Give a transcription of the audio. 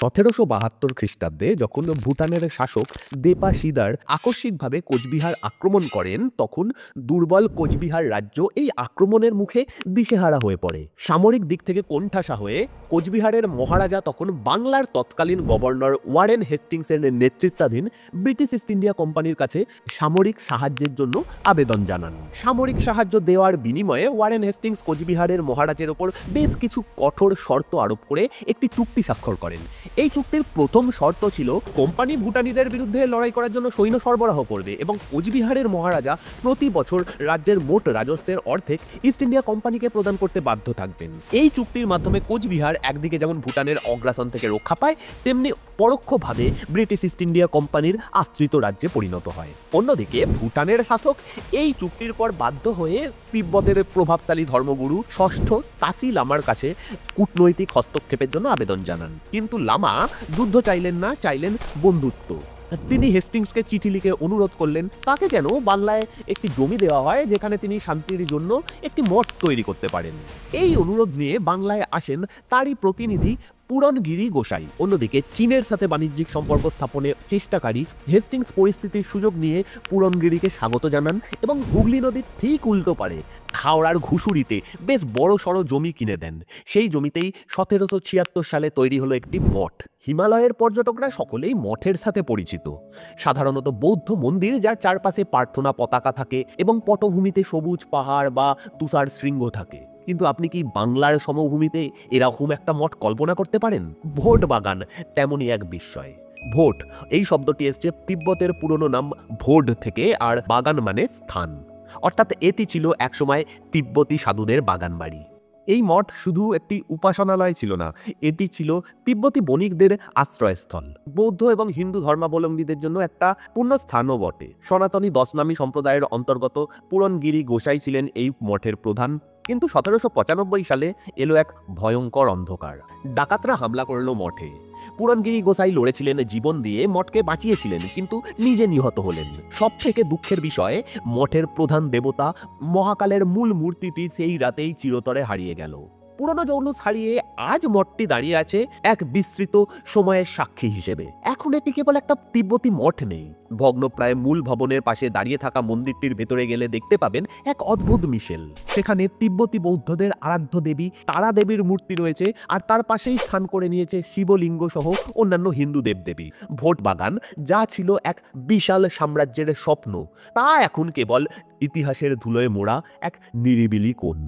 1772 খ্রিস্টাব্দে যখন ভুটানের শাসক দেপা শিদার আকস্মিকভাবে কোচবিহার আক্রমণ করেন, তখন দুর্বল কোচবিহার রাজ্য এই আক্রমণের মুখে দিশেহারা হয়ে পড়ে। সামরিক দিক থেকে কোণঠাসা হয়ে কোচবিহারের মহারাজা তখন বাংলার তৎকালীন গভর্নর ওয়ারেন হেস্টিংসের নেতৃত্বাধীন ব্রিটিশ ইস্ট ইন্ডিয়া কোম্পানির কাছে সামরিক সাহায্যের জন্য আবেদন জানান। সামরিক সাহায্য দেওয়ার বিনিময়ে ওয়ারেন হেস্টিংস কোচবিহারের মহারাজের ওপর বেশ কিছু কঠোর শর্ত আরোপ করে একটি চুক্তি স্বাক্ষর করেন। এই চুক্তির প্রথম শর্ত ছিল কোম্পানি ভুটানিদের বিরুদ্ধে লড়াই করার জন্য সৈন্য সরবরাহ করবে এবং কোচবিহারের মহারাজা প্রতি বছর রাজ্যের মোট রাজস্বের অর্ধেক ইস্ট ইন্ডিয়া কোম্পানিকে প্রদান করতে বাধ্য থাকবেন। এই চুক্তির মাধ্যমে কোচবিহার একদিকে যেমন ভুটানের অগ্রাসন থেকে রক্ষা পায়, তেমনি পরোক্ষভাবে ব্রিটিশ ইস্ট ইন্ডিয়া কোম্পানির আশ্রিত রাজ্যে পরিণত হয়। অন্যদিকে ভুটানের শাসক এই চুক্তির পর বাধ্য হয়ে তিব্বতের প্রভাবশালী ধর্মগুরু ষষ্ঠ তাসি লামার কাছে কূটনৈতিক হস্তক্ষেপের জন্য আবেদন জানান। কিন্তু লামা যুদ্ধ চাইলেন না, চাইলেন বন্ধুত্ব। তিনি হেস্টিংসকে চিঠি লিখে অনুরোধ করলেন তাকে যেন বাংলায় একটি জমি দেওয়া হয় যেখানে তিনি শান্তির জন্য একটি মঠ তৈরি করতে পারেন। এই অনুরোধ নিয়ে বাংলায় আসেন তারই প্রতিনিধি পুরনগিরি গোসাই। অন্যদিকে চীনের সাথে বাণিজ্যিক সম্পর্ক স্থাপনে চেষ্টাকারী হেস্টিংস পরিস্থিতির সুযোগ নিয়ে পুরনগিরিকে স্বাগত জানান এবং হুগলি নদীর ঠিক উল্টো পারে হাওড়ার ঘুষুরিতে বেশ বড় সড়ো জমি কিনে দেন। সেই জমিতেই 1776 সালে তৈরি হলো একটি মঠ। হিমালয়ের পর্যটকরা সকলেই মঠের সাথে পরিচিত। সাধারণত বৌদ্ধ মন্দির, যার চারপাশে প্রার্থনা পতাকা থাকে এবং পটভূমিতে সবুজ পাহাড় বা তুষার শৃঙ্গ থাকে। কিন্তু আপনি কি বাংলার সমভূমিতে এরকম একটা মঠ কল্পনা করতে পারেন? ভোট বাগান তেমনই এক বিস্ময়। ভোট এই শব্দটি এসছে তিব্বতের পুরনো নাম ভোড থেকে, আর বাগান মানে স্থান, অর্থাৎ এটি ছিল একসময় তিব্বতী সাধুদের বাগান বাড়ি। এই মঠ শুধু একটি উপাসনালয় ছিল না, এটি ছিল তিব্বতী বণিকদের আশ্রয়স্থল, বৌদ্ধ এবং হিন্দু ধর্মাবলম্বীদের জন্য একটা পুণ্যস্থানও বটে। সনাতনী দশনামী সম্প্রদায়ের অন্তর্গত পুরনগিরি গোসাই ছিলেন এই মঠের প্রধান। কিন্তু 1795 সালে এলো এক ভয়ঙ্কর অন্ধকার। ডাকাতরা হামলা করলো মঠে। পুরনগিরি গোসাই লড়েছিলেন জীবন দিয়ে, মঠকে বাঁচিয়েছিলেন, কিন্তু নিজে নিহত হলেন। সব থেকে দুঃখের বিষয়, মঠের প্রধান দেবতা মহাকালের মূল মূর্তিটি সেই রাতেই চিরতরে হারিয়ে গেল। পুরনো জৌলুস হারিয়ে আজ মঠটি দাঁড়িয়ে আছে এক বিস্তৃত সময়ের সাক্ষী হিসেবে। এখন এটি কেবল একটা তিব্বতী মঠ নেই। ভগ্নপ্রায় মূল ভবনের পাশে দাঁড়িয়ে থাকা মন্দিরটির ভেতরে গেলে দেখতে পাবেন এক অদ্ভুত মিশেল। সেখানে তিব্বতী বৌদ্ধদের আরাধ্য দেবী তারা দেবীর মূর্তি রয়েছে, আর তার পাশেই স্থান করে নিয়েছে শিবলিঙ্গ সহ অন্যান্য হিন্দু দেবদেবী। ভোট বাগান, যা ছিল এক বিশাল সাম্রাজ্যের স্বপ্ন, তা এখন কেবল ইতিহাসের ধুলোয় মোড়া এক নিরিবিলি কোণ।